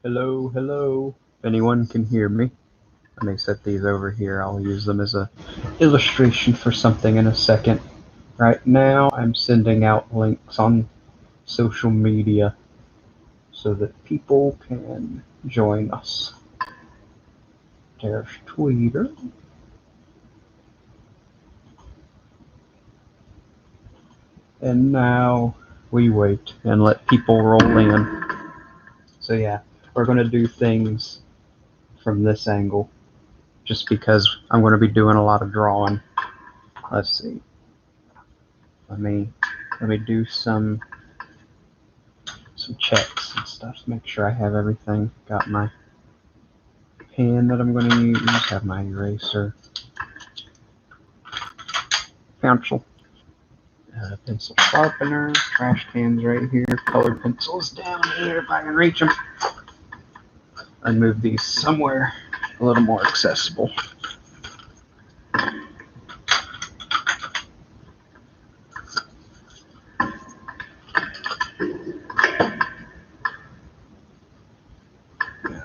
Hello, hello. If anyone can hear me, let me set these over here. I'll use them as a illustration for something in a second. Right now, I'm sending out links on social media so that people can join us. There's Twitter. And now we wait and let people roll in. So yeah, we're going to do things from this angle just because I'm going to be doing a lot of drawing. Let's see. Let me do some checks and stuff to make sure I have everything. Got my pen that I'm going to use, have my eraser, pencil, pencil sharpener, trash cans right here, colored pencils down here if I can reach them. And move these somewhere a little more accessible.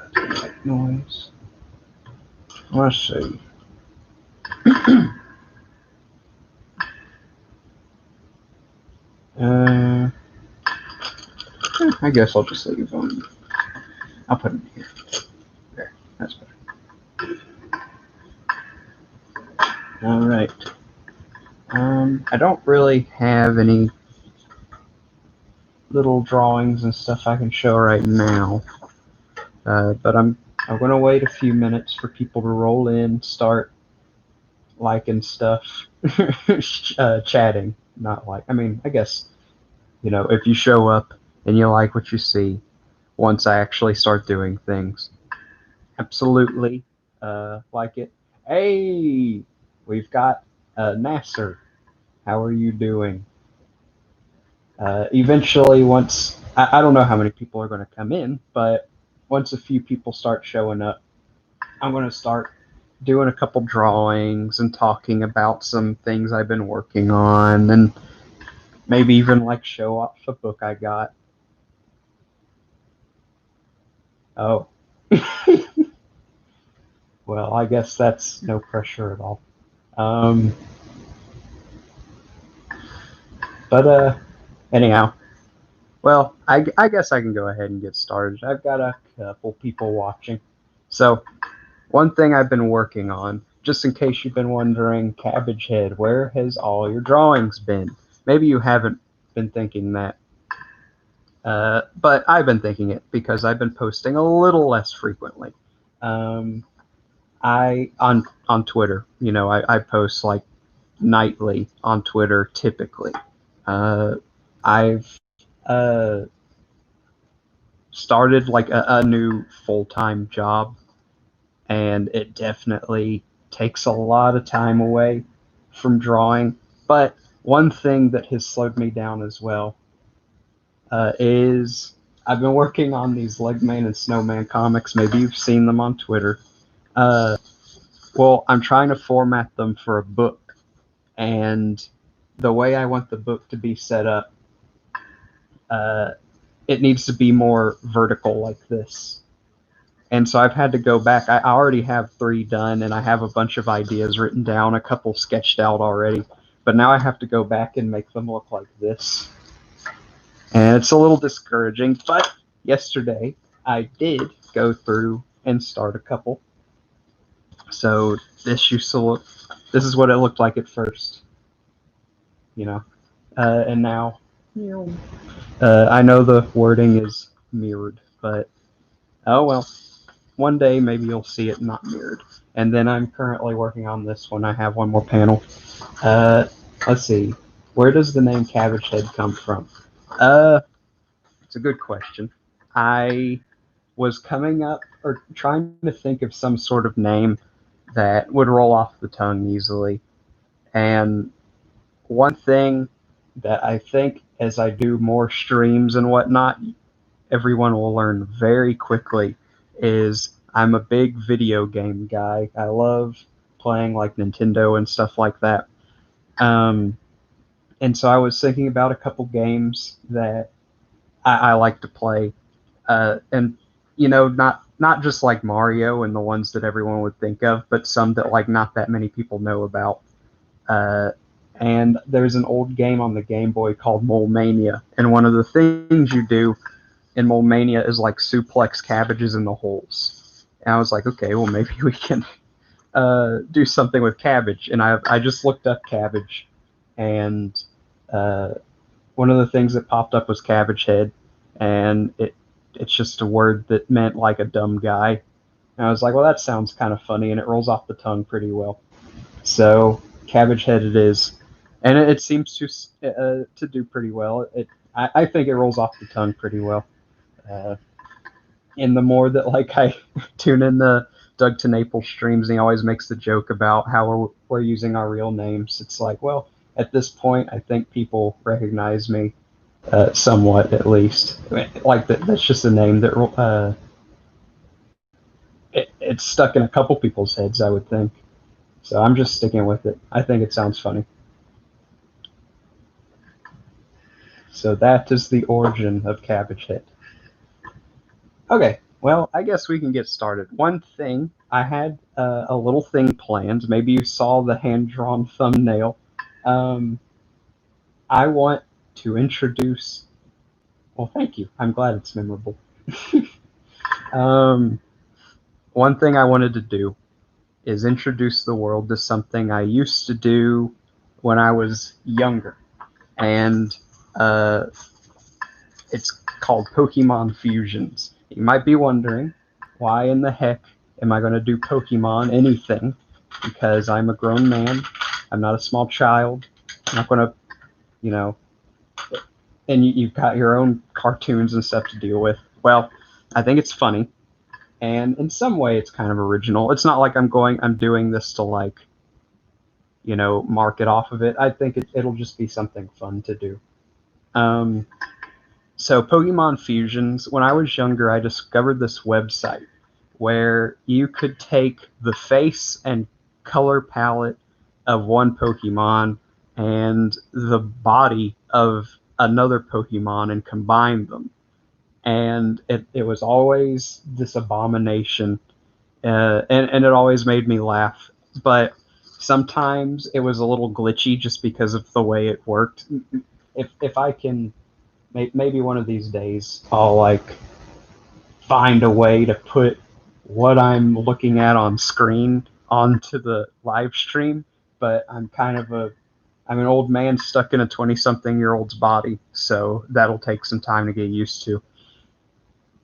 White noise. Let's see. I guess I'll just leave them. I'll put them here. There, that's better. All right. I don't really have any little drawings and stuff I can show right now, but I'm going to wait a few minutes for people to roll in, start liking stuff, chatting, not like. I mean, I guess, if you show up and you like what you see, once I actually start doing things, absolutely like it. Hey, we've got Nasser. How are you doing? Eventually, once I don't know how many people are going to come in, but once a few people start showing up, I'm going to start doing a couple drawings and talking about some things I've been working on, and maybe even like show off a book I got. Oh. Well, I guess that's no pressure at all. But anyhow, well, I guess I can go ahead and get started. I've got a couple people watching. So, one thing I've been working on, just in case you've been wondering, Cabbagehead, where has all your drawings been? Maybe you haven't been thinking that. But I've been thinking it because I've been posting a little less frequently. I on Twitter, I post like nightly on Twitter typically. I've started like a new full-time job, and it definitely takes a lot of time away from drawing. But one thing that has slowed me down as well is I've been working on these Legman and Snowman comics. Maybe you've seen them on Twitter. Well, I'm trying to format them for a book, and the way I want the book to be set up, it needs to be more vertical like this. And so I've had to go back. I already have 3 done, and I have a bunch of ideas written down, a couple sketched out already. But now I have to go back and make them look like this. And it's a little discouraging, but yesterday I did go through and start a couple. So this is what it looked like at first. And now, I know the wording is mirrored, but oh well. One day maybe you'll see it not mirrored. And then I'm currently working on this one. I have one more panel. Let's see. Where does the name Cabbagehead come from? It's a good question. I was coming up or trying to think of some sort of name that would roll off the tongue easily. And one thing that I think as I do more streams and whatnot, everyone will learn very quickly is I'm a big video game guy. I love playing like Nintendo and stuff like that. And so I was thinking about a couple games that I like to play. And not just like Mario and the ones that everyone would think of, but some that like not that many people know about. Uh, and there's an old game on the Game Boy called Mole Mania, and one of the things you do in Mole Mania is like suplex cabbages in the holes. And I was like, okay, well maybe we can do something with cabbage. And I just looked up cabbage, and uh, one of the things that popped up was Cabbagehead, and it's just a word that meant like a dumb guy. And I was like, well, that sounds kind of funny, and it rolls off the tongue pretty well. So Cabbagehead it is, and it seems to do pretty well. I think it rolls off the tongue pretty well. Uh, and the more that like I tune in the Doug to Naples streams, and he always makes the joke about how we're using our real names. It's like, well, at this point, I think people recognize me somewhat, at least. I mean, like that's just a name that it's stuck in a couple people's heads, I would think. So I'm just sticking with it. I think it sounds funny. So that is the origin of Cabbagehead. Okay, well, I guess we can get started. One thing, I had a little thing planned. Maybe you saw the hand-drawn thumbnail. I want to introduce... Well, thank you. I'm glad it's memorable. One thing I wanted to do is introduce the world to something I used to do when I was younger. And it's called Pokemon Fusions. You might be wondering, why in the heck am I going to do Pokemon anything? Because I'm a grown man. I'm not a small child. I'm not going to, you know, and you've got your own cartoons and stuff to deal with. Well, I think it's funny. And in some way, it's kind of original. It's not like I'm doing this to like, market off of it. I think it'll just be something fun to do. So Pokemon Fusions, when I was younger, I discovered this website where you could take the face and color palette of one Pokemon and the body of another Pokemon and combine them. And it was always this abomination, and it always made me laugh. But sometimes it was a little glitchy just because of the way it worked. If I can, maybe one of these days I'll like find a way to put what I'm looking at on screen onto the live stream. But I'm an old man stuck in a 20-something-year-old's body, so that'll take some time to get used to.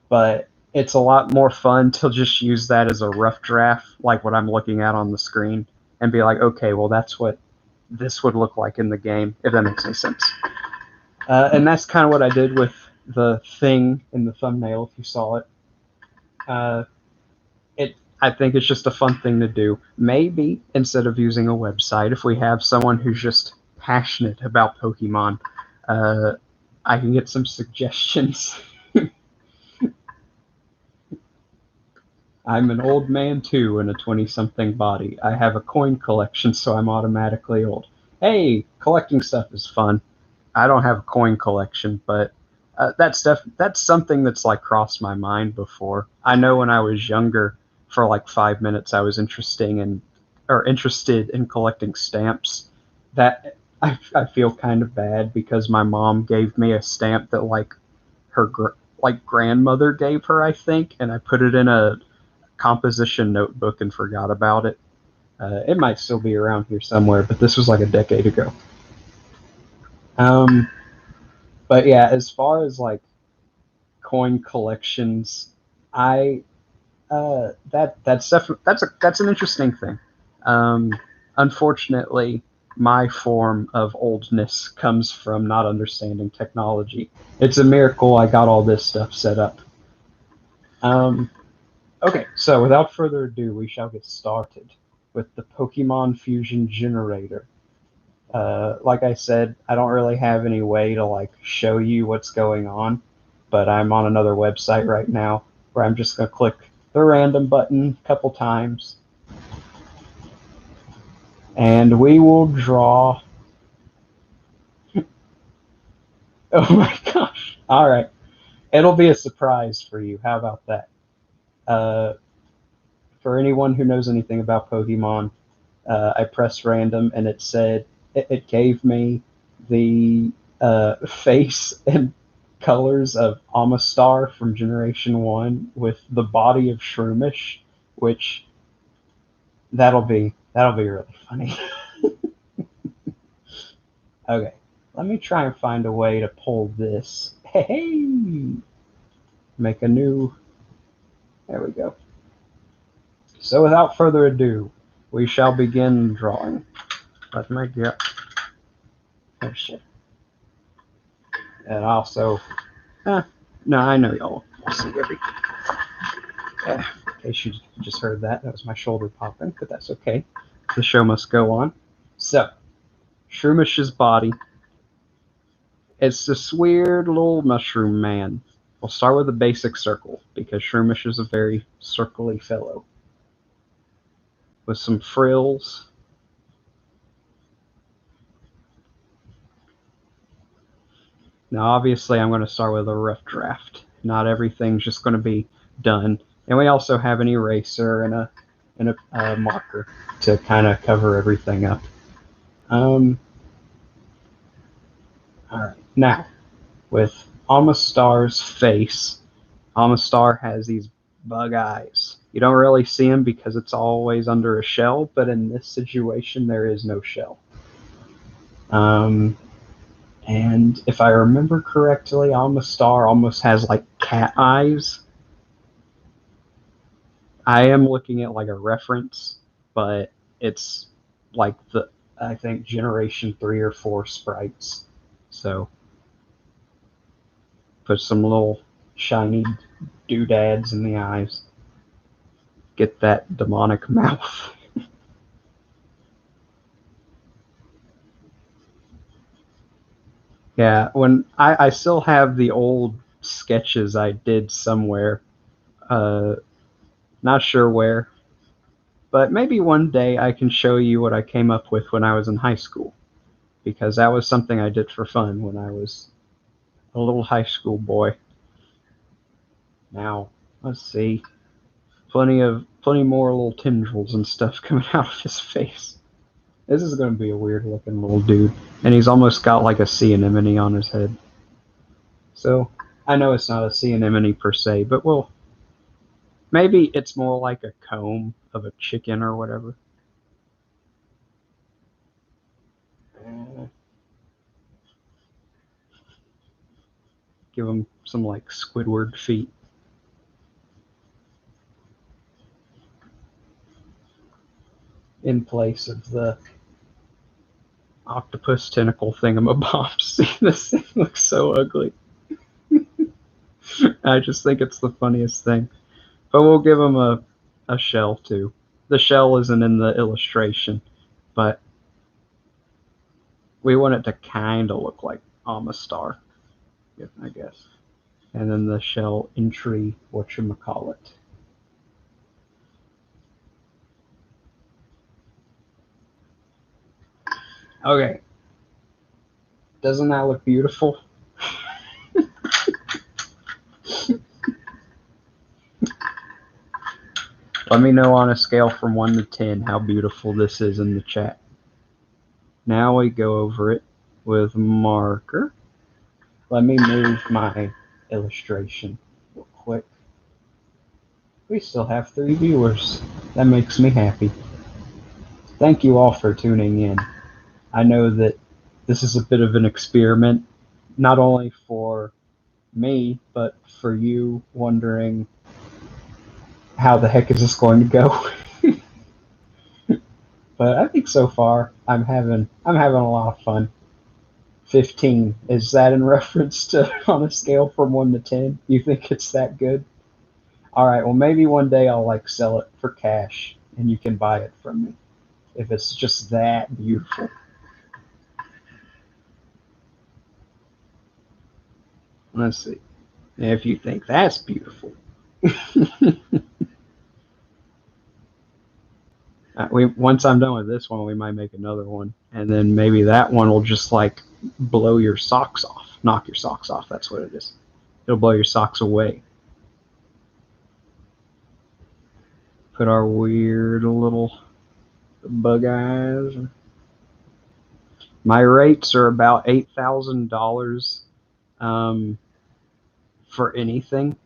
But it's a lot more fun to just use that as a rough draft, like what I'm looking at on the screen, and be like, okay, well, that's what this would look like in the game, if that makes any sense. And that's kind of what I did with the thing in the thumbnail, if you saw it. I think it's just a fun thing to do. Maybe instead of using a website, if we have someone who's just passionate about Pokemon, I can get some suggestions. I'm an old man too in a 20-something body. I have a coin collection, so I'm automatically old. Hey, collecting stuff is fun. I don't have a coin collection, but that's something that's like crossed my mind before. I know when I was younger, for like 5 minutes, I was interested in collecting stamps. That I feel kind of bad because my mom gave me a stamp that like her grandmother gave her, I think, and I put it in a composition notebook and forgot about it. It might still be around here somewhere, but this was like a decade ago. But yeah, as far as like coin collections, that's an interesting thing. Unfortunately, my form of oldness comes from not understanding technology. It's a miracle I got all this stuff set up. Okay, so without further ado, we shall get started with the Pokemon Fusion Generator. Like I said, I don't really have any way to like show you what's going on, but I'm on another website right now where I'm just going to click the random button a couple times, and we will draw. Oh my gosh. All right. It'll be a surprise for you. How about that? For anyone who knows anything about Pokemon, I pressed random and it said it gave me the face and colors of Amistar from Generation 1 with the body of Shroomish, which that'll be really funny. Okay, let me try and find a way to pull this. Hey, make a new. There we go. So without further ado, we shall begin drawing. Let me get. Oh shit. And also, no, I know y'all will see everything. In case you just heard that was my shoulder popping, but that's okay. The show must go on. So, Shroomish's body. It's this weird little mushroom man. We'll start with a basic circle, because Shroomish is a very circly fellow. With some frills. Now, obviously, I'm going to start with a rough draft. Not everything's just going to be done. And we also have an eraser and a marker to kind of cover everything up. All right. Now, with Amistar's face, Amistar has these bug eyes. You don't really see them because it's always under a shell, but in this situation, there is no shell. And if I remember correctly, Amistar almost has like cat eyes. I am looking at like a reference, but it's like I think Generation 3 or 4 sprites. So put some little shiny doodads in the eyes. Get that demonic mouth. Yeah, when I still have the old sketches I did somewhere. Not sure where. But maybe one day I can show you what I came up with when I was in high school. Because that was something I did for fun when I was a little high school boy. Now, let's see. Plenty more little tendrils and stuff coming out of his face. This is going to be a weird looking little dude. And he's almost got like a sea anemone on his head. So, I know it's not a sea anemone per se, but maybe it's more like a comb of a chicken or whatever. Give him some like Squidward feet. In place of the octopus tentacle thingamabob. See, this thing looks so ugly. I just think it's the funniest thing. But we'll give him a shell too. The shell isn't in the illustration, but we want it to kind of look like Amistar, I guess. And then the shell entry, whatchamacallit. Okay. Doesn't that look beautiful? Let me know on a scale from 1 to 10 how beautiful this is in the chat. Now we go over it with marker. Let me move my illustration real quick. We still have 3 viewers. That makes me happy. Thank you all for tuning in. I know that this is a bit of an experiment, not only for me, but for you wondering how the heck is this going to go. But I think so far I'm having a lot of fun. 15, is that in reference to on a scale from 1 to 10? You think it's that good? All right, well maybe one day I'll like sell it for cash and you can buy it from me if it's just that beautiful. Let's see if you think that's beautiful. Once I'm done with this one, we might make another one, and then maybe that one will just like blow your socks off, knock your socks off. That's what it is. It'll blow your socks away. Put our weird little bug eyes. My rates are about $8,000 for anything.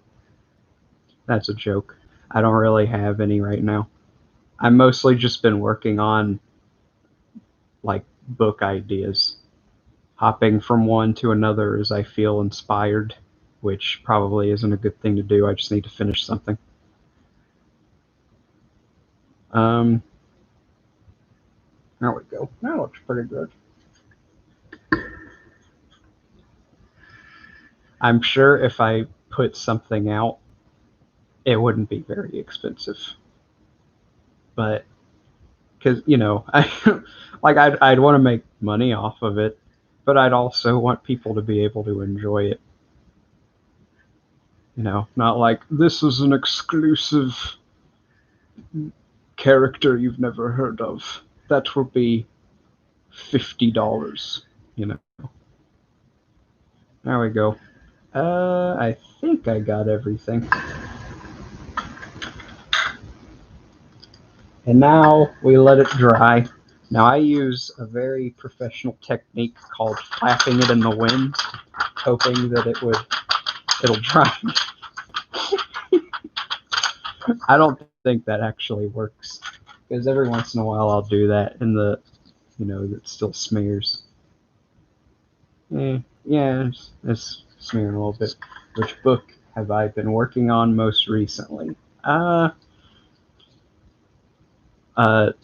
That's a joke. I don't really have any right now. I've mostly just been working on like book ideas, hopping from one to another as I feel inspired, which probably isn't a good thing to do. I just need to finish something. There we go. That looks pretty good. I'm sure if I put something out, it wouldn't be very expensive. But because I'd want to make money off of it, but I'd also want people to be able to enjoy it. Not like this is an exclusive character you've never heard of. That will be $50. There we go. I think I got everything. And now we let it dry. Now I use a very professional technique called flapping it in the wind, hoping that it'll dry. I don't think that actually works, because every once in a while I'll do that and it still smears. Yeah, it's smearing a little bit. Which book have I been working on most recently?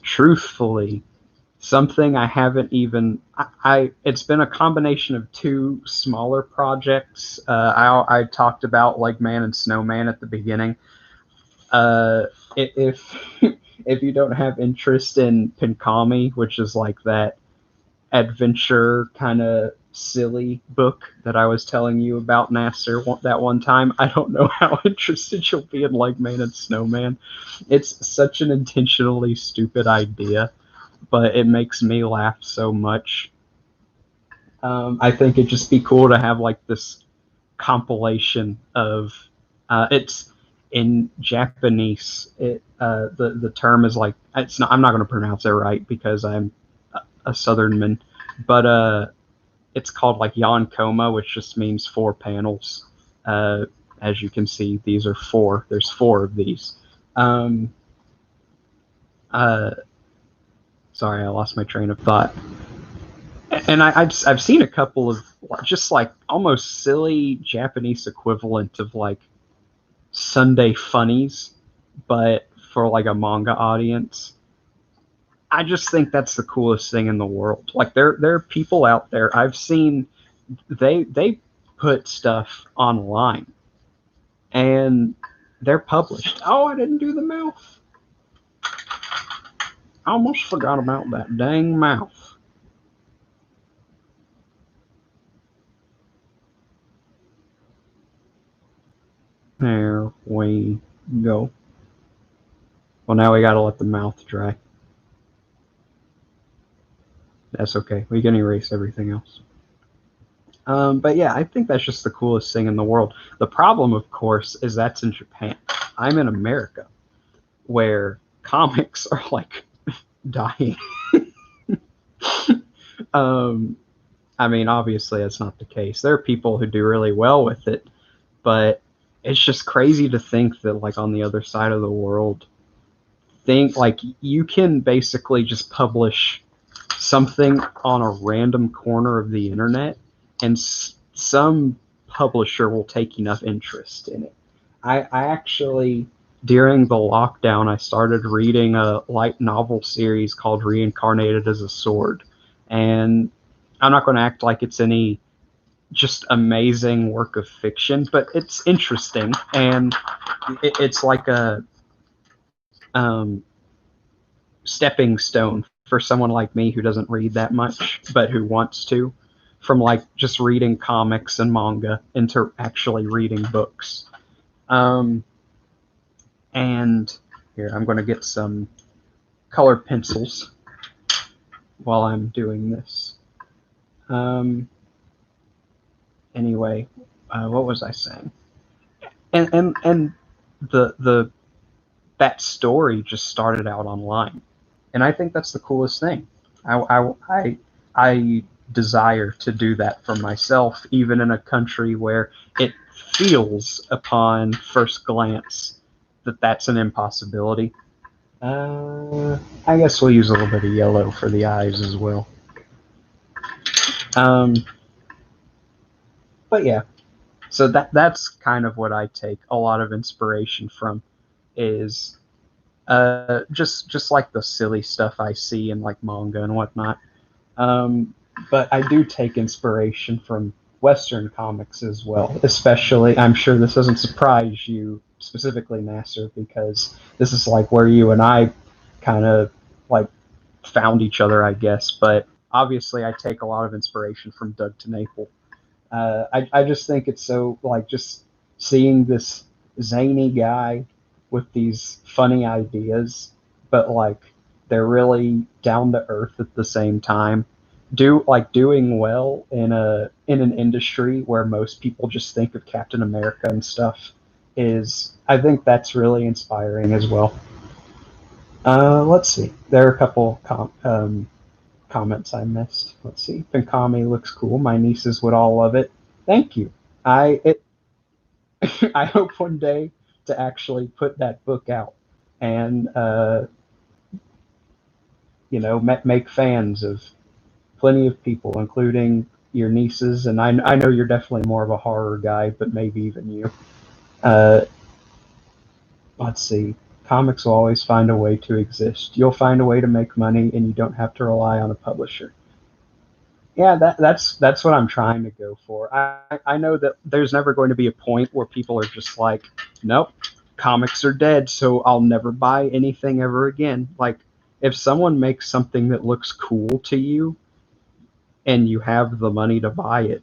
Truthfully, something I haven't even. It's been a combination of two smaller projects. I talked about like Man and Snowman at the beginning. If if you don't have interest in Pinkami, which is like that adventure kind of silly book that I was telling you about, Nasser, that one time, I don't know how interested you'll be in like Man and Snowman. It's such an intentionally stupid idea, but it makes me laugh so much. I think it'd just be cool to have like this compilation of it's in Japanese. The term is like, it's not. I'm not going to pronounce it right because I'm a Southernman, but it's called like Yonkoma, which just means 4 panels. As you can see, these are 4. There's 4 of these. Sorry, I lost my train of thought. And I've seen a couple of just like almost silly Japanese equivalent of like Sunday funnies, but for like a manga audience. I just think that's the coolest thing in the world. Like there are people out there I've seen, they put stuff online and they're published. Oh, I didn't do the mouth. I almost forgot about that dang mouth. There we go. Well, now we gotta let the mouth dry. That's okay. We can erase everything else. But yeah, I think that's just the coolest thing in the world. The problem, of course, is that's in Japan. I'm in America, where comics are like dying. I mean, obviously that's not the case. There are people who do really well with it, but it's just crazy to think that like on the other side of the world, think like you can basically just publish something on a random corner of the internet and some publisher will take enough interest in it. I actually, during the lockdown, I started reading a light novel series called Reincarnated as a Sword. And I'm not going to act like it's any just amazing work of fiction, but it's interesting. And it's like a stepping stone for someone like me who doesn't read that much, but who wants to, from like just reading comics and manga into actually reading books. And here, I'm going to get some color pencils while I'm doing this. Anyway, what was I saying? And the that story just started out online, and I think that's the coolest thing. I desire to do that for myself, even in a country where it feels upon first glance that that's an impossibility. I guess we'll use a little bit of yellow for the eyes as well. Um, but yeah, so that's kind of what I take a lot of inspiration from, is just like the silly stuff I see in like manga and whatnot. But I do take inspiration from Western comics as well. Especially, I'm sure this doesn't surprise you specifically, Nasser, because this is like where you and I kind of like found each other, I guess. But obviously, I take a lot of inspiration from Doug TeNapel. I just think it's so like just seeing this zany guy with these funny ideas, but like they're really down to earth at the same time. Doing well in an industry where most people just think of Captain America and stuff is, I think that's really inspiring as well. Let's see. There are a couple comments I missed. Let's see. Pinkami looks cool. My nieces would all love it. Thank you. I I hope one day to actually put that book out and make fans of plenty of people, including your nieces. And I know you're definitely more of a horror guy, but maybe even you. Uh, let's see. Comics will always find a way to exist. You'll find a way to make money, and you don't have to rely on a publisher. Yeah, that's what I'm trying to go for. I know that there's never going to be a point where people are just like, nope, comics are dead, so I'll never buy anything ever again. Like, if someone makes something that looks cool to you and you have the money to buy it,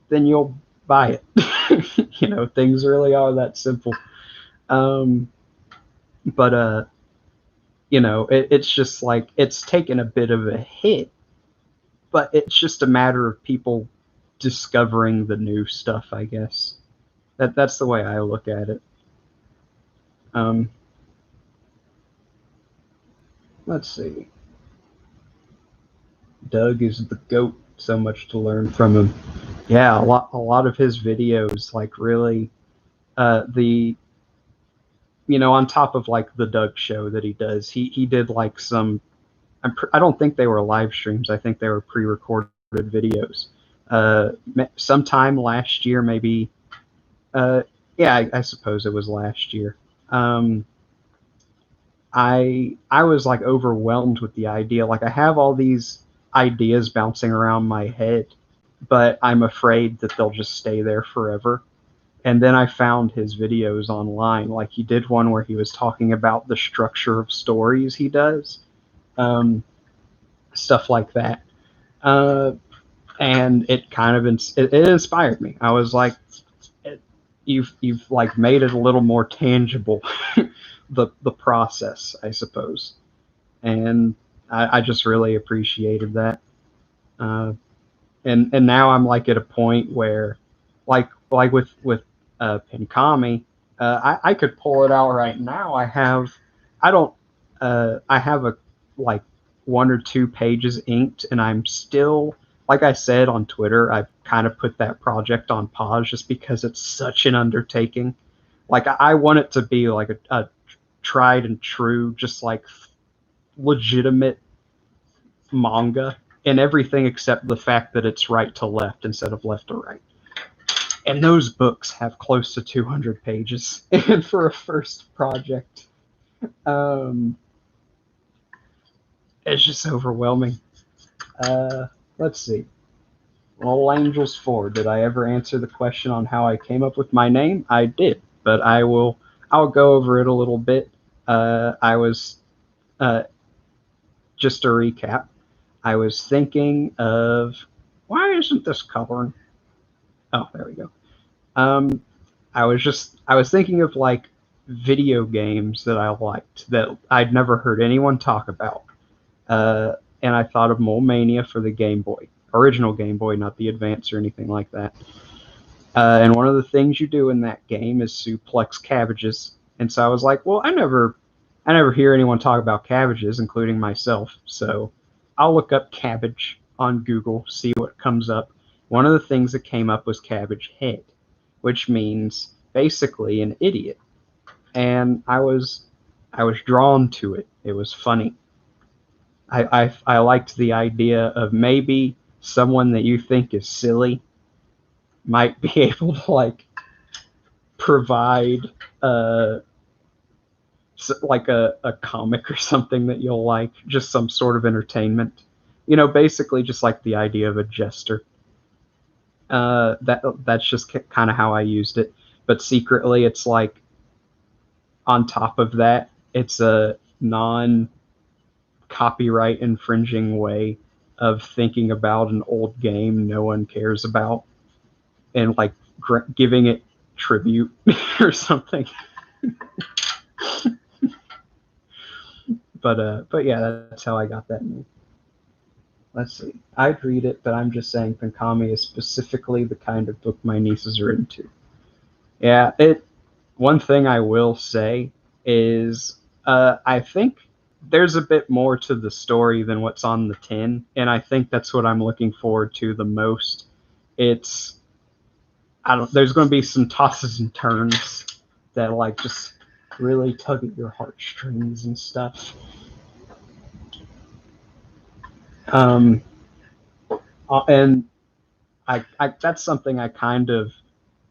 then you'll buy it. Things really are that simple. Um, but it's just like it's taken a bit of a hit, but it's just a matter of people discovering the new stuff, I guess. That's the way I look at it. Let's see. Doug is the goat. So much to learn from him. Yeah, a lot of his videos, like really, the on top of like the Doug show that he does, he did like some. I don't think they were live streams. I think they were pre-recorded videos. Sometime last year, maybe. Yeah, I suppose it was last year. I was like overwhelmed with the idea. Like I have all these ideas bouncing around my head, but I'm afraid that they'll just stay there forever. And then I found his videos online. Like he did one where he was talking about the structure of stories he does, stuff like that. And it kind of it inspired me. I was like, you've like made it a little more tangible, the process, I suppose, and I just really appreciated that. And now I'm like at a point where, like with Pinkami, I could pull it out right now. I have a like 1 or 2 pages inked, and I'm still, like I said on Twitter, I've kind of put that project on pause just because it's such an undertaking. Like I want it to be like a tried and true, just like legitimate manga, and everything except the fact that it's right to left instead of left to right. And those books have close to 200 pages, and for a first project, it's just overwhelming. Let's see. All Angels 4. Did I ever answer the question on how I came up with my name? I did, but I'll go over it a little bit. I was just to recap. I was thinking of, why isn't this coloring? Oh, there we go. I was thinking of like video games that I liked that I'd never heard anyone talk about. And I thought of Mole Mania for the Game Boy, original Game Boy, not the Advance or anything like that. And one of the things you do in that game is suplex cabbages. And so I was like, well, I never I never hear anyone talk about cabbages, including myself. So I'll look up cabbage on Google, see what comes up. One of the things that came up was Cabbagehead, which means basically an idiot. And I was drawn to it. It was funny. I liked the idea of maybe someone that you think is silly might be able to like provide like a comic or something that you'll like, just some sort of entertainment. You know, basically just like the idea of a jester. That's just kind of how I used it. But secretly, it's like on top of that, it's a non-copyright infringing way of thinking about an old game no one cares about and like giving it tribute or something. But yeah, that's how I got that name. Let's see. I'd read it, but I'm just saying Pankami is specifically the kind of book my nieces are into. Yeah, one thing I will say is I think there's a bit more to the story than what's on the tin, and I think that's what I'm looking forward to the most. There's going to be some tosses and turns that like just really tug at your heartstrings and stuff. And I that's something I kind of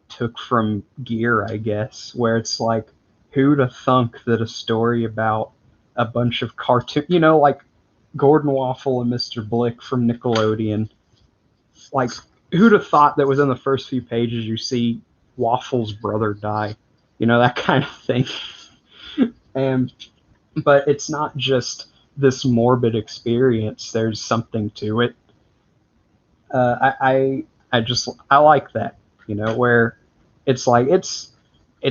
took from Gear, I guess, where it's like, who'd have thunk that a story about a bunch of cartoon, like Gordon Waffle and Mr. Blick from Nickelodeon, like who'd have thought that within the first few pages you see Waffle's brother die, that kind of thing. But it's not just this morbid experience. There's something to it. I like that, where it's like it's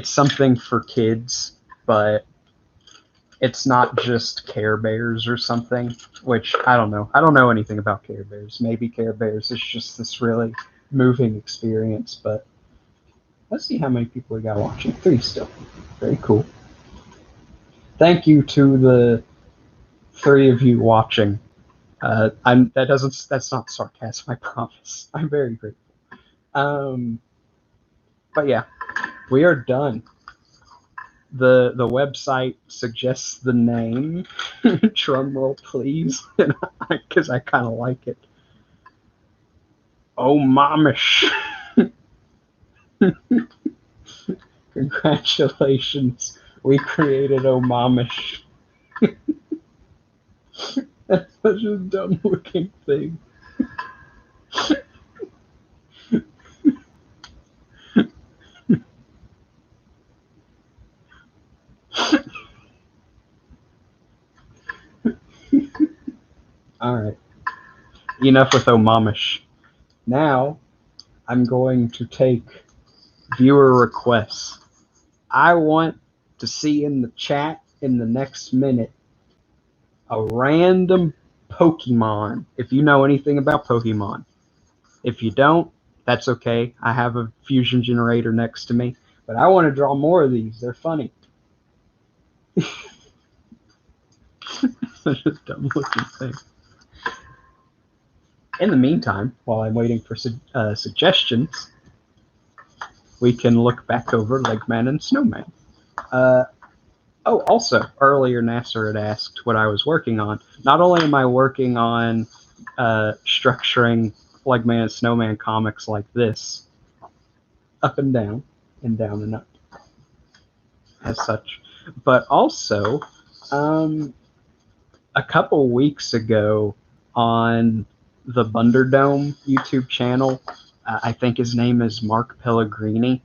something for kids, but it's not just Care Bears or something, which I don't know. I don't know anything about Care Bears. Maybe Care Bears is just this really moving experience, but let's see how many people we got watching. 3 still. Very cool. Thank you to the 3 of you watching. That's not sarcasm, I promise. I'm very grateful. But yeah, we are done. The website suggests the name. Drum roll, please, because I kind of like it. Oh, momish. Congratulations. We created Oh Momish. That's such a dumb looking thing. Alright. Enough with Oh Momish. Now, I'm going to take viewer requests. I want to see in the chat in the next minute a random Pokemon, if you know anything about Pokemon. If you don't, that's okay. I have a fusion generator next to me, but I want to draw more of these. They're funny. Such a dumb looking thing. In the meantime, while I'm waiting for suggestions, we can look back over Legman and Snowman. Also, earlier Nasser had asked what I was working on. Not only am I working on structuring Legman and Snowman comics like this, up and down and up, as such, but also a couple weeks ago on the Bunderdome YouTube channel, I think his name is Mark Pellegrini,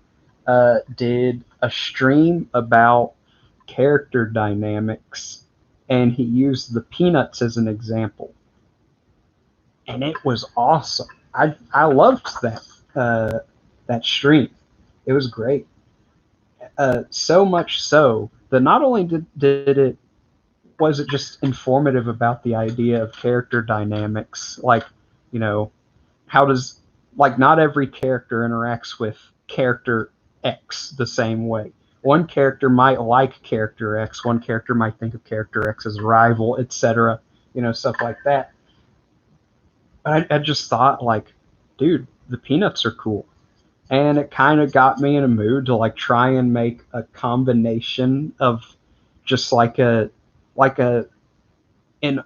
did a stream about character dynamics, and he used the Peanuts as an example, and it was awesome. I loved that stream. It was great. So much so that not only was it just informative about the idea of character dynamics, like, how does, like, not every character interacts with character X the same way. one character might like character X, one character might think of character X as a rival, etc. Stuff like that. But I just thought, like, dude, the peanuts are cool. And it kind of got me in a mood to like try and make a combination of just like a an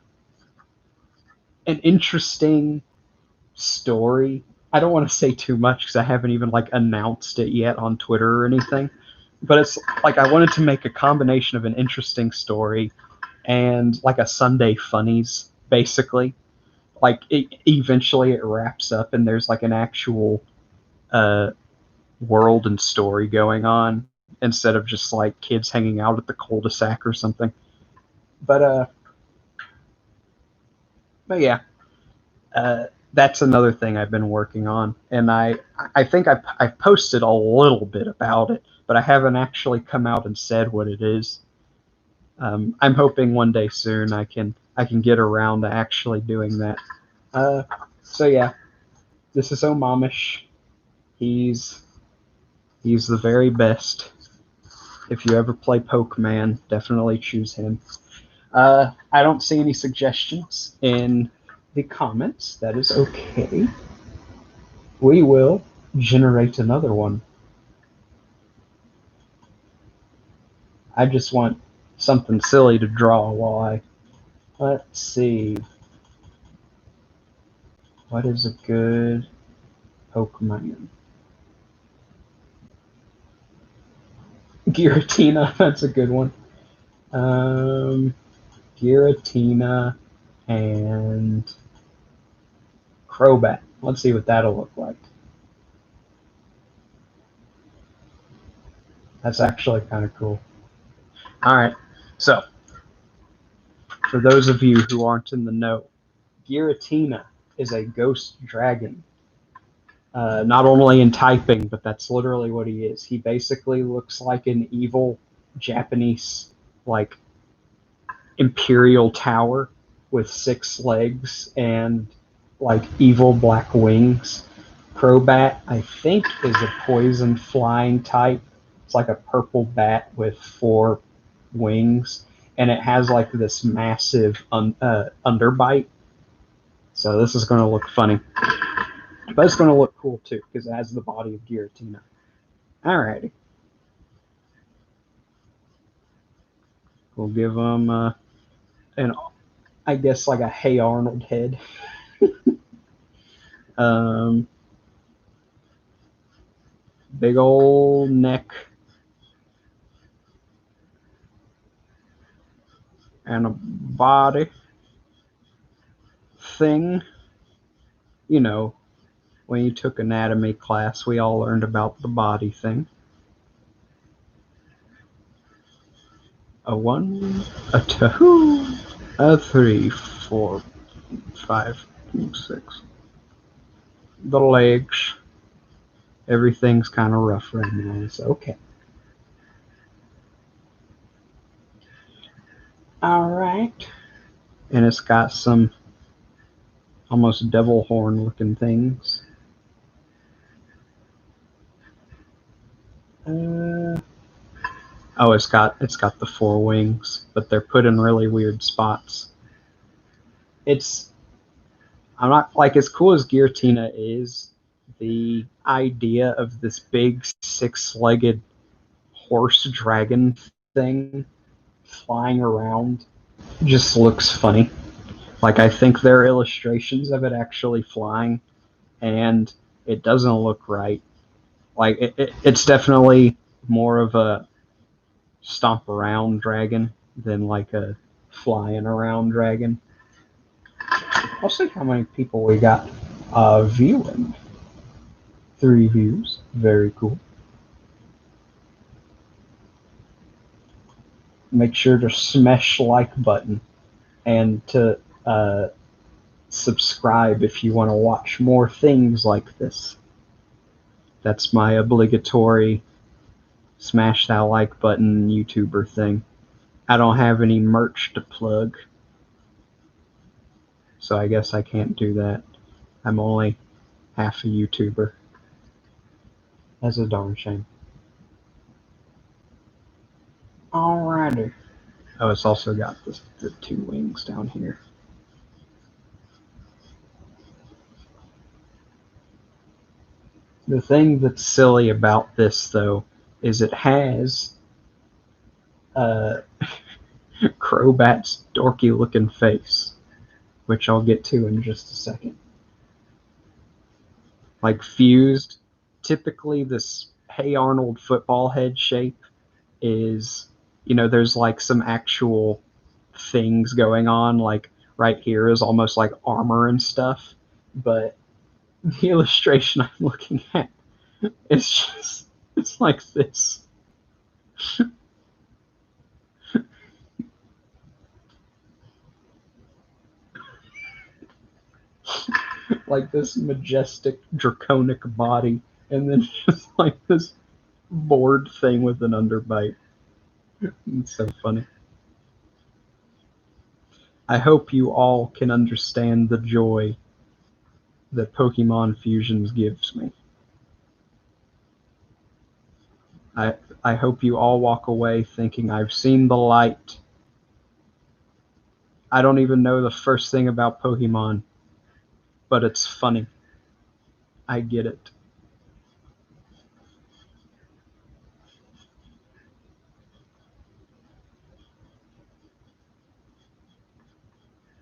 an interesting story. I don't want to say too much because I haven't even like announced it yet on Twitter or anything. But it's like I wanted to make a combination of an interesting story and like a Sunday funnies, basically. Like eventually it wraps up and there's like an actual uh, world and story going on instead of just like kids hanging out at the cul-de-sac or something. But yeah, that's another thing I've been working on, and I think I've posted a little bit about it, but I haven't actually come out and said what it is. I'm hoping one day soon I can get around to actually doing that. Uh, so yeah, this is Omamish. He's he's the very best. If you ever play Pokemon, definitely choose him. I don't see any suggestions in the comments. That is okay. We will generate another one. I just want something silly to draw while I. Let's see. What is a good Pokemon? Giratina, that's a good one. Giratina and Crobat. Let's see what that'll look like. That's actually kind of cool. Alright, so for those of you who aren't in the know, Giratina is a ghost dragon. Not only in typing, but that's literally what he is. He basically looks like an evil Japanese, like, imperial tower with 6 legs and, like, evil black wings. Crobat, I think, is a poison flying type. It's like a purple bat with 4 wings, and it has, like, this massive underbite. So this is going to look funny. But it's going to look cool, too, because it has the body of Giratina. Alrighty. We'll give him an, I guess, like a Hey Arnold head. Big old neck. And a body thing. You know, when you took anatomy class, we all learned about the body thing. A 1, a 2, a 3, 4, 5, 6. The legs. Everything's kind of rough right now. It's okay. Alright. And it's got some almost devil horn looking things. Oh, it's got the 4 wings, but they're put in really weird spots. I'm not like as cool as Giratina is. The idea of this big 6-legged horse dragon thing flying around just looks funny. Like, I think there are illustrations of it actually flying, and it doesn't look right. Like, it's definitely more of a stomp around dragon than like a flying around dragon. I'll see how many people we got viewing. 3 views. Very cool. Make sure to smash like button and to subscribe if you want to watch more things like this. That's my obligatory smash that like button YouTuber thing. I don't have any merch to plug, so I guess I can't do that. I'm only half a YouTuber. That's a darn shame. Alrighty. Oh, it's also got the two wings down here. The thing that's silly about this, though, is it has Crobat's dorky-looking face, which I'll get to in just a second. Like fused, typically this Hey Arnold football head shape is, there's like some actual things going on, like right here is almost like armor and stuff, but the illustration I'm looking at, it's like this. Like this majestic draconic body, and then just like this bored thing with an underbite. It's so funny. I hope you all can understand the joy that Pokemon Fusions gives me. I hope you all walk away thinking I've seen the light. I don't even know the first thing about Pokemon, but it's funny. I get it.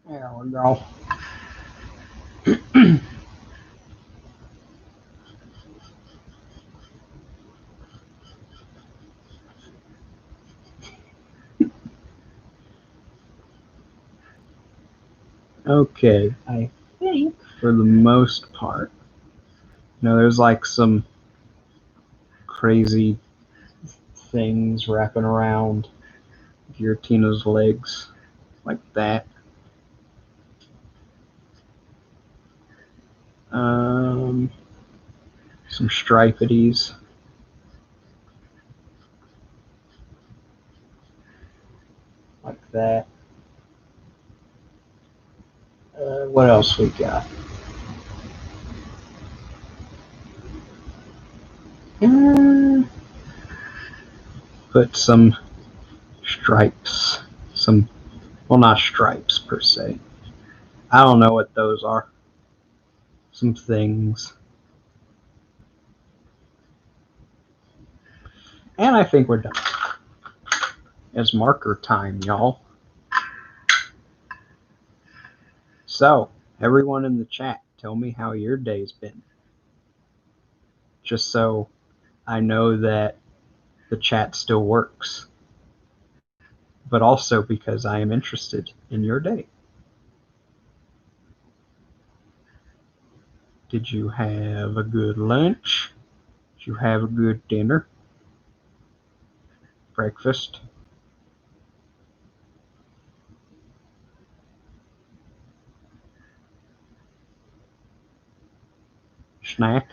There we go. Okay, I think for the most part, there's like some crazy things wrapping around Giratina's legs, like that. Some stripities. Like that. What else we got? Put some stripes. Well, not stripes per se. I don't know what those are. Some things. And I think we're done. It's marker time, y'all. So, everyone in the chat, tell me how your day's been. Just so I know that the chat still works. But also because I am interested in your day. Did you have a good lunch? Did you have a good dinner? Breakfast? Snack?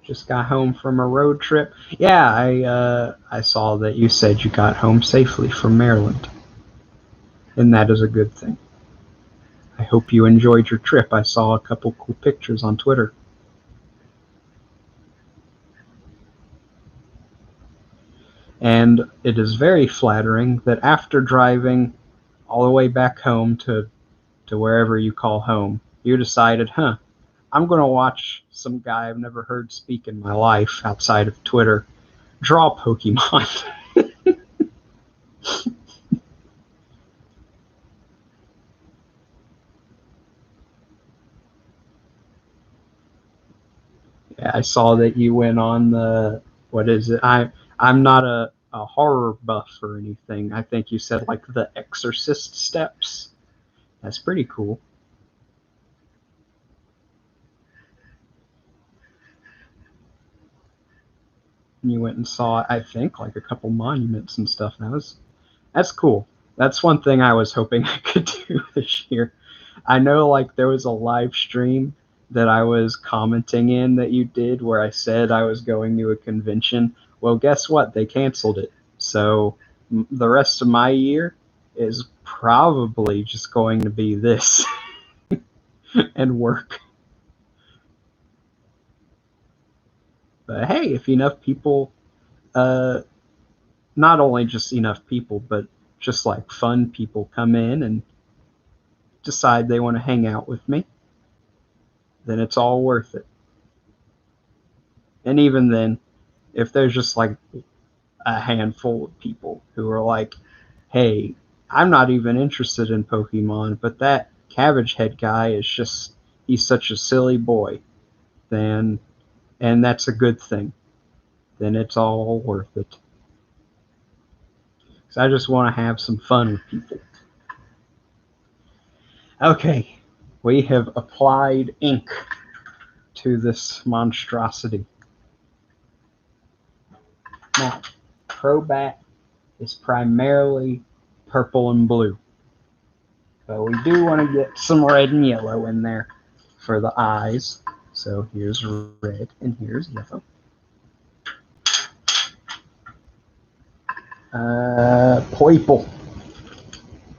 Just got home from a road trip. Yeah, I saw that you said you got home safely from Maryland. And that is a good thing. I hope you enjoyed your trip. I saw a couple cool pictures on Twitter. And it is very flattering that after driving all the way back home to wherever you call home, you decided, I'm going to watch some guy I've never heard speak in my life outside of Twitter draw Pokemon. Yeah, I saw that you went on the, what is it? I'm not a horror buff or anything. I think you said like the Exorcist steps. That's pretty cool. And you went and saw, I think, like a couple monuments and stuff. That's cool. That's one thing I was hoping I could do this year. I know like there was a live stream that I was commenting in that you did where I said I was going to a convention. Well, guess what? They canceled it. So the rest of my year is probably just going to be this and work. But hey, if enough people, not only just enough people, but just like fun people come in and decide they want to hang out with me, then it's all worth it. And even then, if there's just like a handful of people who are like, hey, I'm not even interested in Pokemon, but that Cabbagehead guy is just, he's such a silly boy, then, and that's a good thing, then it's all worth it. Because I just want to have some fun with people. Okay, we have applied ink to this monstrosity. Now, Crobat is primarily purple and blue, but we do want to get some red and yellow in there for the eyes. So here's red and here's yellow. Purple.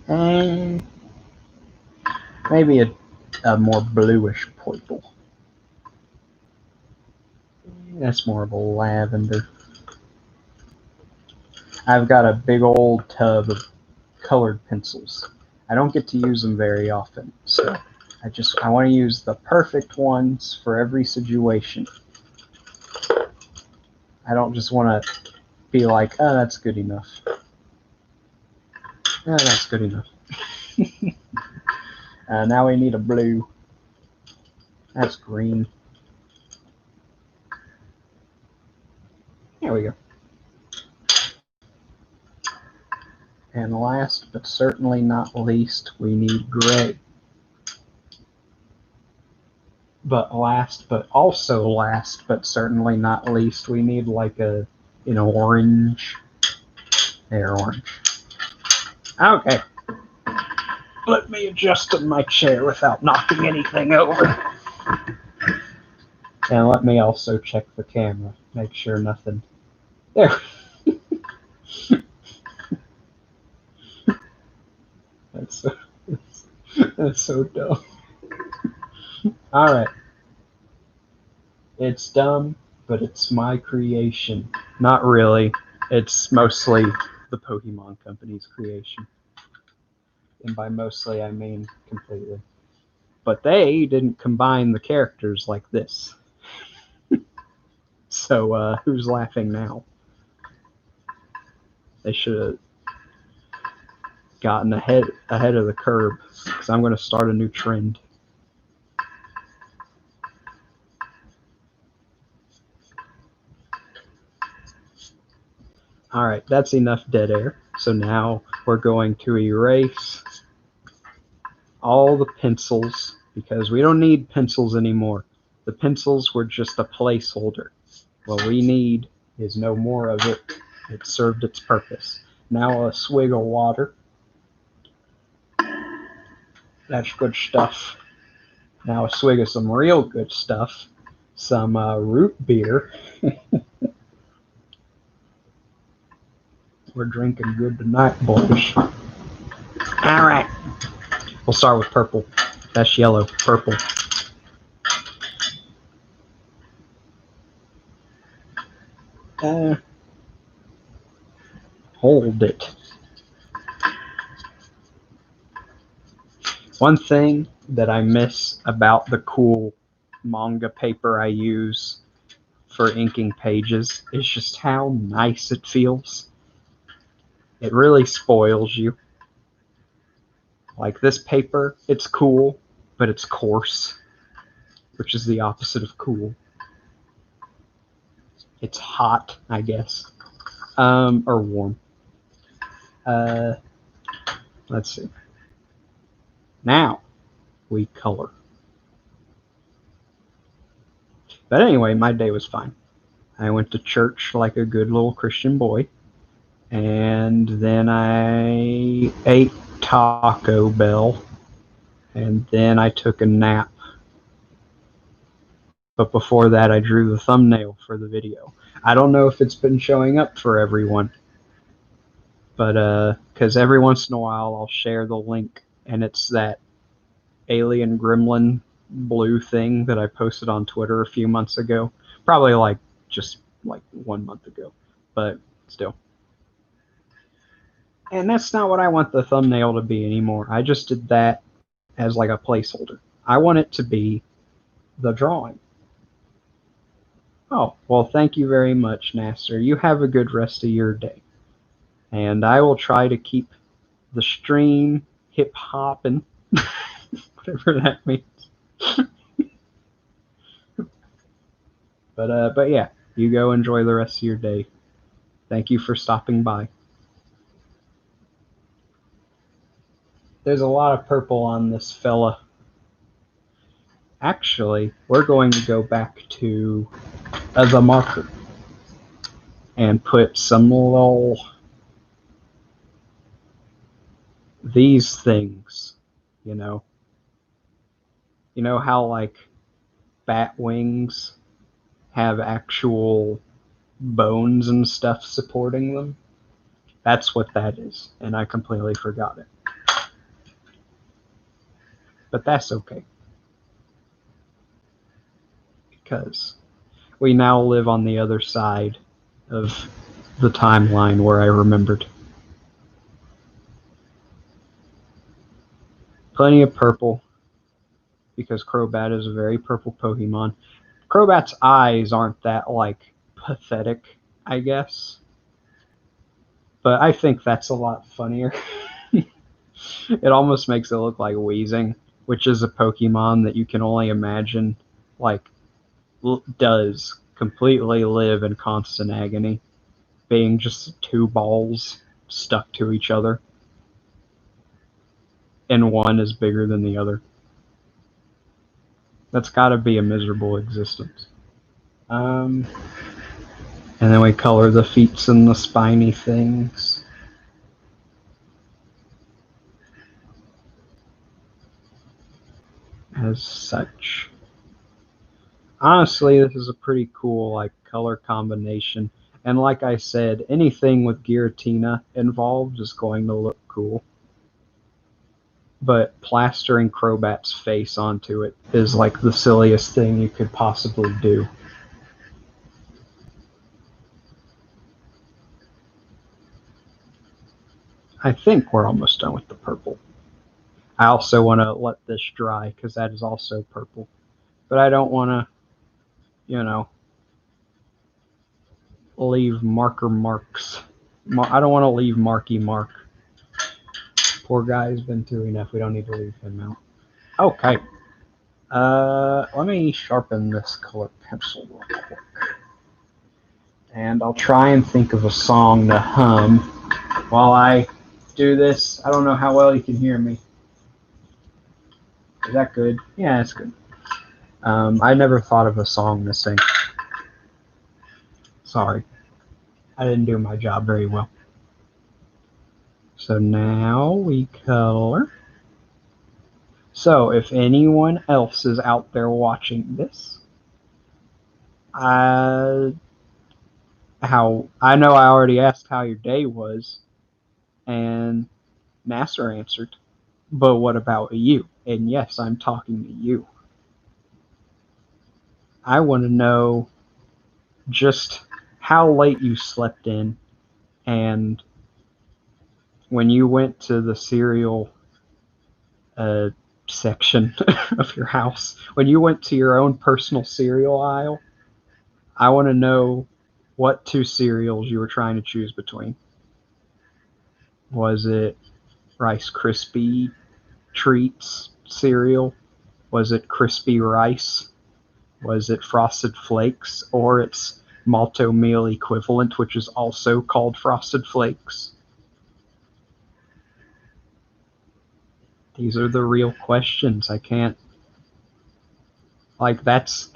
And maybe a more bluish purple. That's more of a lavender. I've got a big old tub of colored pencils. I don't get to use them very often, so I want to use the perfect ones for every situation. I don't just want to be like, oh, that's good enough. Oh, that's good enough. Now we need a blue. That's green. There we go. And last but certainly not least, we need gray. But last but certainly not least, we need like an orange. There, orange. Okay. Let me adjust in my chair without knocking anything over. And let me also check the camera. Make sure nothing. There. That's so dumb. Alright. It's dumb, but it's my creation. Not really. It's mostly the Pokemon Company's creation. And by mostly, I mean completely. But they didn't combine the characters like this. So, who's laughing now? They should have gotten ahead of the curve, because I'm going to start a new trend. Alright, that's enough dead air. So now we're going to erase all the pencils, because we don't need pencils anymore. The pencils were just a placeholder. What we need is no more of it. It served its purpose. Now a swig of water. That's good stuff. Now a swig of some real good stuff. Some root beer. We're drinking good tonight, boys. Alright. We'll start with purple. That's yellow. Purple. Hold it. One thing that I miss about the cool manga paper I use for inking pages is just how nice it feels. It really spoils you. Like this paper, it's cool, but it's coarse, which is the opposite of cool. It's hot, I guess, or warm. Let's see. Now we color. But anyway, my day was fine. I went to church like a good little Christian boy, and then I ate Taco Bell, and then I took a nap. But before that, I drew the thumbnail for the video. I don't know if it's been showing up for everyone, but because every once in a while I'll share the link, and it's that alien gremlin blue thing that I posted on Twitter a few months ago. Probably like just like 1 month ago, but still. And that's not what I want the thumbnail to be anymore. I just did that as like a placeholder. I want it to be the drawing. Oh, well, thank you very much, Nasser. You have a good rest of your day. And I will try to keep the stream hip-hopping, whatever that means. But yeah, you go enjoy the rest of your day. Thank you for stopping by. There's a lot of purple on this fella. Actually, we're going to go back to the marker and put some little these things, you know how like bat wings have actual bones and stuff supporting them? That's what that is, and I completely forgot it. But that's okay, because we now live on the other side of the timeline where I remembered. Plenty of purple, because Crobat is a very purple Pokemon. Crobat's eyes aren't that, like, pathetic, I guess. But I think that's a lot funnier. It almost makes it look like Weezing, which is a Pokemon that you can only imagine, like, does completely live in constant agony, being just two balls stuck to each other, and one is bigger than the other. That's gotta be a miserable existence. And then we color the feet and the spiny things. As such. Honestly, this is a pretty cool, like, color combination. And like I said, anything with Giratina involved is going to look cool. But plastering Crobat's face onto it is like the silliest thing you could possibly do. I think we're almost done with the purple. I also want to let this dry because that is also purple. But I don't want to, leave marks. I don't want to leave Marky Mark. Poor guy's been through enough. We don't need to leave him out. Okay. Let me sharpen this color pencil real quick. And I'll try and think of a song to hum while I do this. I don't know how well you can hear me. Is that good? Yeah, that's good. I never thought of a song to sing. Sorry. I didn't do my job very well. So now we color. So if anyone else is out there watching this, I know I already asked how your day was, and Nasser answered. But what about you? And yes, I'm talking to you. I want to know just how late you slept in, and when you went to the cereal section of your house, when you went to your own personal cereal aisle, I want to know what two cereals you were trying to choose between. Was it Rice Krispie Treats cereal? Was it Crispy Rice? Was it Frosted Flakes? Or its malto meal equivalent, which is also called Frosted Flakes? These are the real questions. I can't, like, that's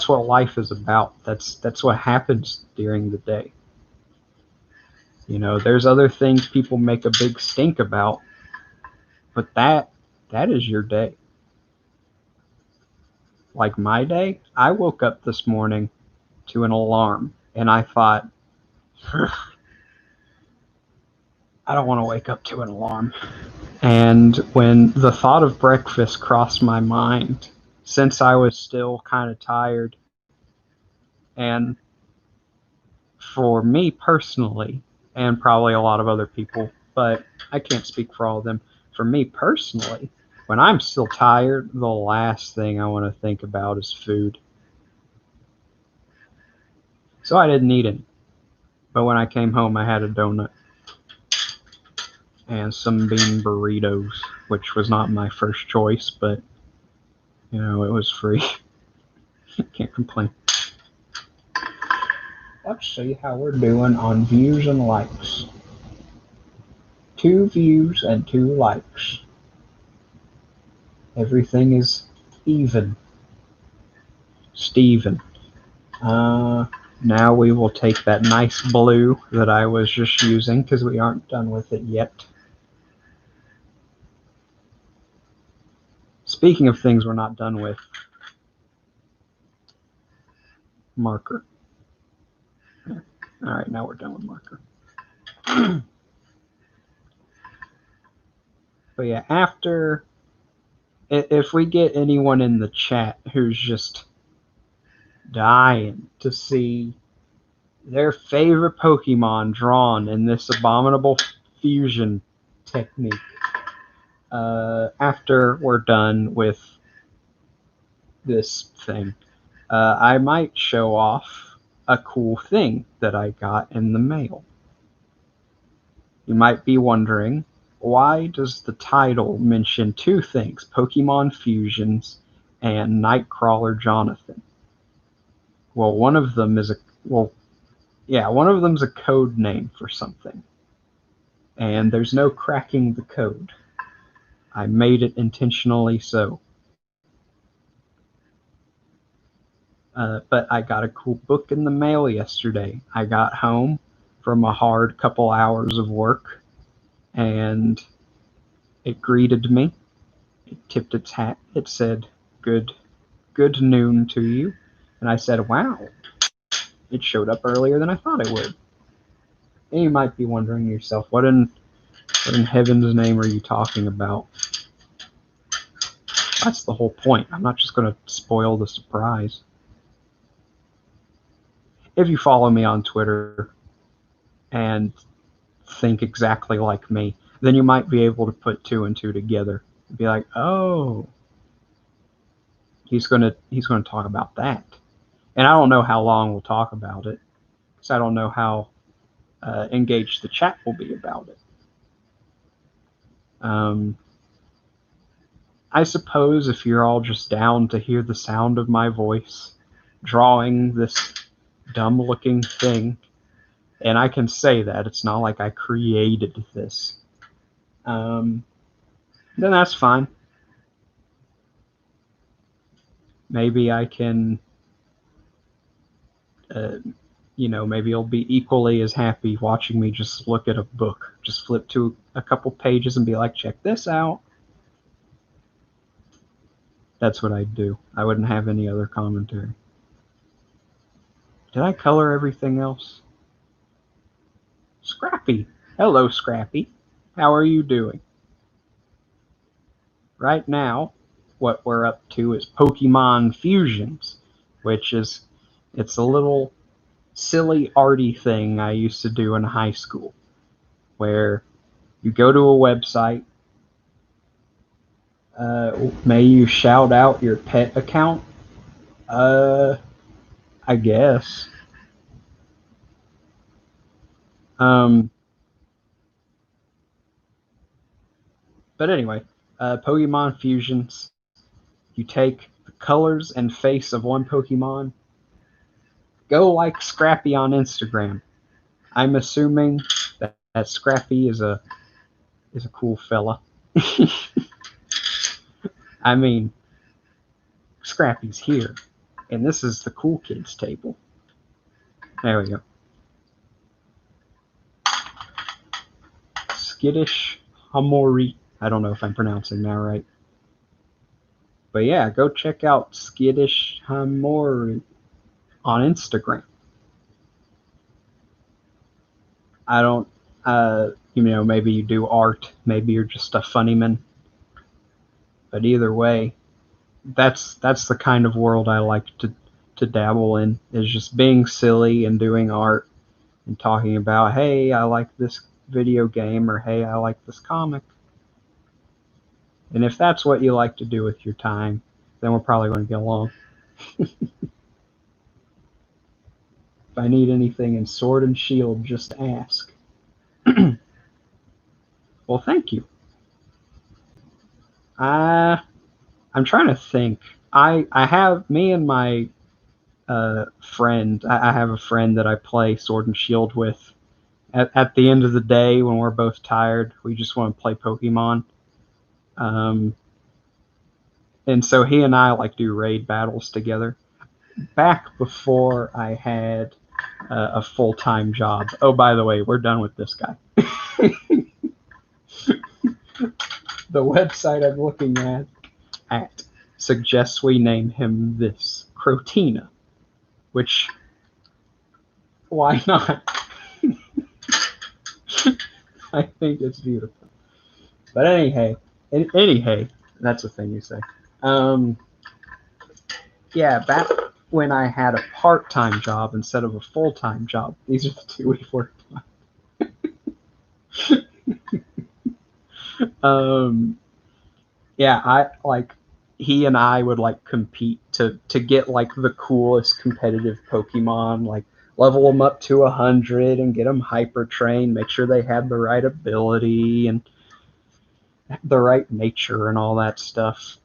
what life is about. That's what happens during the day. There's other things people make a big stink about, but that is your day. Like my day, I woke up this morning to an alarm, and I thought, I don't want to wake up to an alarm. And when the thought of breakfast crossed my mind, since I was still kind of tired, and for me personally, and probably a lot of other people, but I can't speak for all of them. For me personally, when I'm still tired, the last thing I want to think about is food. So I didn't eat any. But when I came home, I had a donut and some bean burritos, which was not my first choice, but, you know, it was free. Can't complain. Let's see how we're doing on views and likes. 2 views and 2 likes. Everything is even. Steven. Now we will take that nice blue that I was just using because we aren't done with it yet. Speaking of things we're not done with, marker. Yeah. All right, now we're done with marker. But yeah, after, if we get anyone in the chat who's just dying to see their favorite Pokemon drawn in this abominable fusion technique, after we're done with this thing, I might show off a cool thing that I got in the mail. You might be wondering, why does the title mention 2 things, Pokemon Fusions and Nightcrawler Jonathan? Well, one of them is one of them's a code name for something. And there's no cracking the code. I made it intentionally so. But I got a cool book in the mail yesterday. I got home from a hard couple hours of work, and it greeted me. It tipped its hat. It said, good noon to you. And I said, wow, it showed up earlier than I thought it would. And you might be wondering yourself, what in heaven's name are you talking about? That's the whole point. I'm not just going to spoil the surprise. If you follow me on Twitter and think exactly like me, then you might be able to put 2 and 2 together and be like, oh, he's gonna talk about that. And I don't know how long we'll talk about it, because I don't know how engaged the chat will be about it. I suppose if you're all just down to hear the sound of my voice drawing this dumb-looking thing, and I can say that, it's not like I created this, then that's fine. Maybe I can, maybe you'll be equally as happy watching me just look at a book, just flip to a couple pages and be like, check this out. That's what I'd do. I wouldn't have any other commentary. Did I color everything else? Scrappy. Hello, Scrappy. How are you doing? Right now, what we're up to is Pokemon Fusions, which is, it's a little silly arty thing I used to do in high school, where you go to a website, may you shout out your pet account? I guess. But anyway, Pokemon Fusions, you take the colors and face of one Pokemon, go like Scrappy on Instagram. I'm assuming that Scrappy is a cool fella. I mean, Scrappy's here, and this is the cool kids table. There we go. Skittish Hamori. I don't know if I'm pronouncing that right. But yeah, go check out Skittish Hamori on Instagram. I don't, maybe you do art, maybe you're just a funny man. But either way, that's the kind of world I like to dabble in, is just being silly and doing art. and talking about, hey, I like this video game, or hey, I like this comic. And if that's what you like to do with your time, then we're probably going to get along. If I need anything in Sword and Shield, just ask. Well, thank you. I'm trying to think. I have me and my friend. I have a friend that I play Sword and Shield with. At the end of the day, when we're both tired, we just want to play Pokemon. And so he and I like do raid battles together. Back before I had a full-time job. Oh, by the way, we're done with this guy. The website I'm looking at suggests we name him this, Crotina, which, why not? I think it's beautiful. But anyhow, that's a thing you say. Yeah, back when I had a part-time job instead of a full-time job, these are the two we've worked on. Yeah, I like he and I would like compete to get like the coolest competitive Pokemon, like level them up to 100 and get them hyper trained, make sure they had the right ability and the right nature and all that stuff.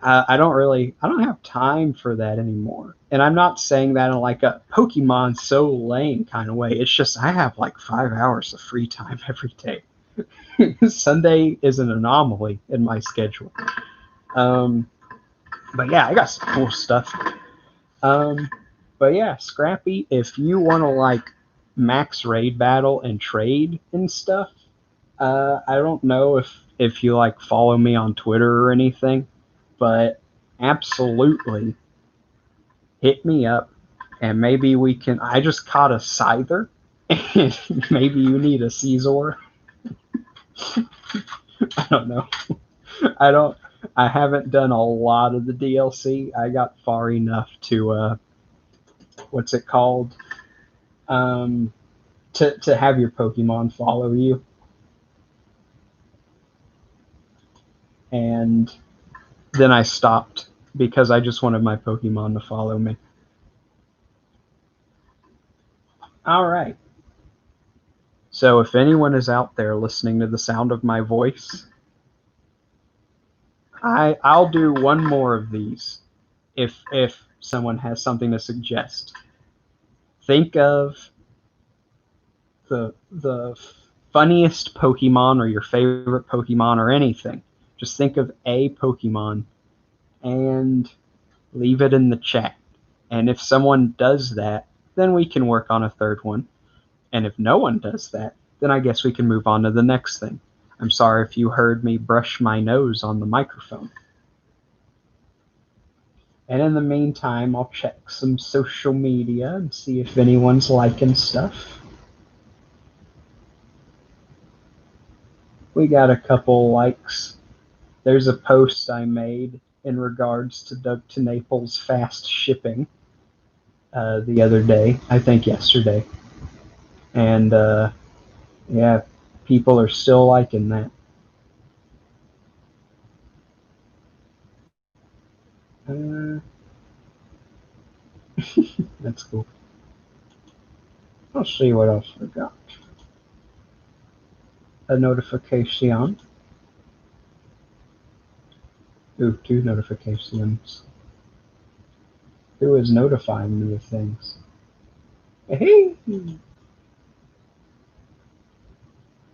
I don't have time for that anymore. And I'm not saying that in like a Pokemon so lame kind of way. It's just I have like 5 hours of free time every day. Sunday is an anomaly in my schedule. But yeah, I got some cool stuff. But yeah, Scrappy, if you want to like max raid battle and trade and stuff, I don't know if you like follow me on Twitter or anything, but absolutely hit me up and maybe we can. I just caught a Scyther, and maybe you need a Caesar. I don't know. I don't. I haven't done a lot of the DLC. I got far enough to what's it called? To have your Pokemon follow you, and then I stopped because I just wanted my Pokemon to follow me. All right. So if anyone is out there listening to the sound of my voice, I'll do one more of these if someone has something to suggest. Think of the funniest Pokemon or your favorite Pokemon or anything. Just think of a Pokemon and leave it in the chat. And if someone does that, then we can work on a third one. And if no one does that, then I guess we can move on to the next thing. I'm sorry if you heard me brush my nose on the microphone. And in the meantime, I'll check some social media and see if anyone's liking stuff. We got a couple likes. There's a post I made in regards to Doug to Naples fast shipping the other day, I think yesterday. And yeah, people are still liking that. That's cool. Let's see what else we got. A notification. Ooh, two notifications. Who is notifying me of things? Hey!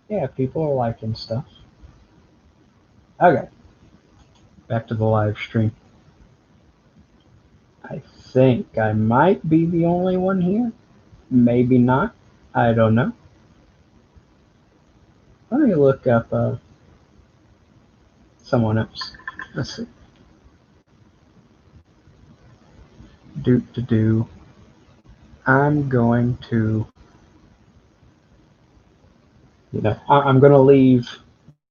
Yeah, people are liking stuff. Okay. Back to the live stream. I think I might be the only one here. Maybe not. I don't know. Let me look up someone else. Let's see. Do. I'm going to, I'm going to leave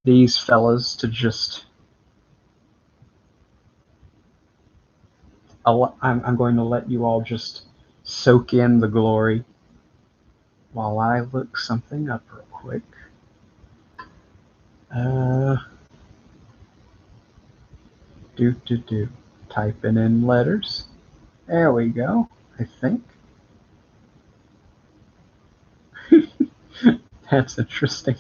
these fellas to just. I'm going to let you all just soak in the glory while I look something up real quick. Typing in letters. There we go, I think. That's interesting.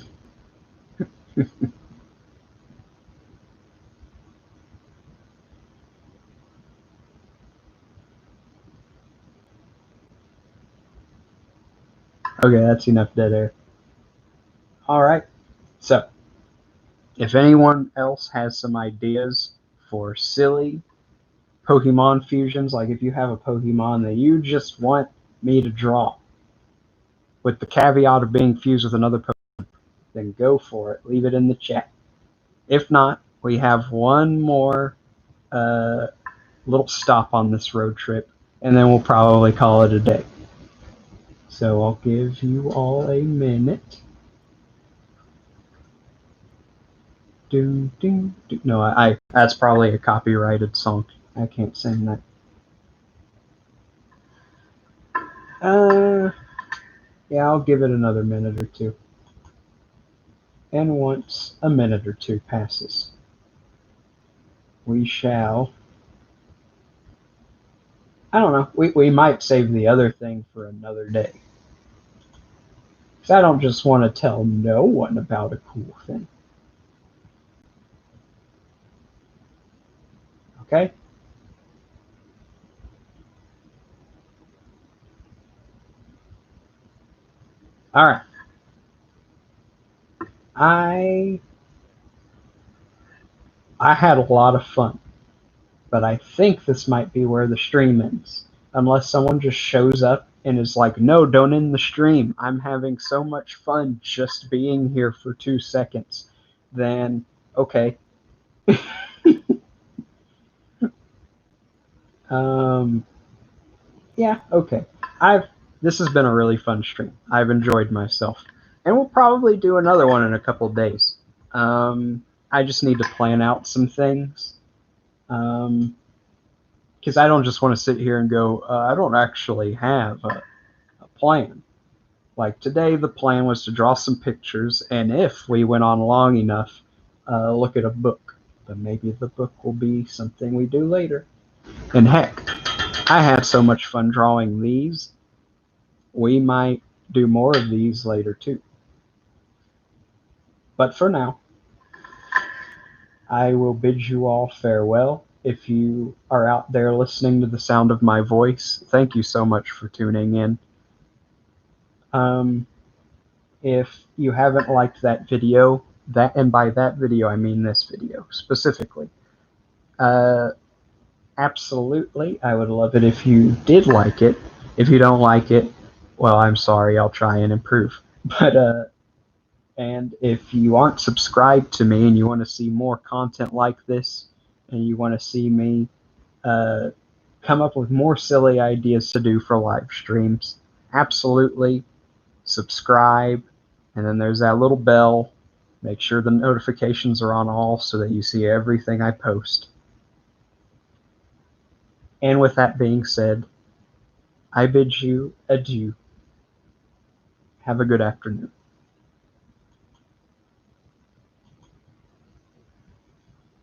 Okay, that's enough dead air. Alright, so if anyone else has some ideas for silly Pokemon fusions, like if you have a Pokemon that you just want me to draw with the caveat of being fused with another Pokemon, then go for it. Leave it in the chat. If not, we have one more little stop on this road trip, and then we'll probably call it a day. So I'll give you all a minute. No, that's probably a copyrighted song. I can't sing that. Yeah, I'll give it another minute or two. And once a minute or two passes, we shall... I don't know, we might save the other thing for another day. Because I don't just want to tell no one about a cool thing. Okay? Alright. I had a lot of fun, but I think this might be where the stream ends. Unless someone just shows up and is like, no, don't end the stream. I'm having so much fun just being here for 2 seconds. Then, okay. Yeah, okay. This has been a really fun stream. I've enjoyed myself. And we'll probably do another one in a couple days. I just need to plan out some things. Because I don't just want to sit here and go, I don't actually have a plan. Like today, the plan was to draw some pictures, and if we went on long enough, look at a book. But maybe the book will be something we do later. And heck, I had so much fun drawing these. We might do more of these later too. But for now, I will bid you all farewell. If you are out there listening to the sound of my voice, thank you so much for tuning in. If you haven't liked that video, and by that video I mean this video specifically, absolutely, I would love it if you did like it. If you don't like it, well, I'm sorry, I'll try and improve. But and if you aren't subscribed to me and you want to see more content like this, and you want to see me come up with more silly ideas to do for live streams, absolutely subscribe. And then there's that little bell. Make sure the notifications are on all so that you see everything I post. And with that being said, I bid you adieu. Have a good afternoon.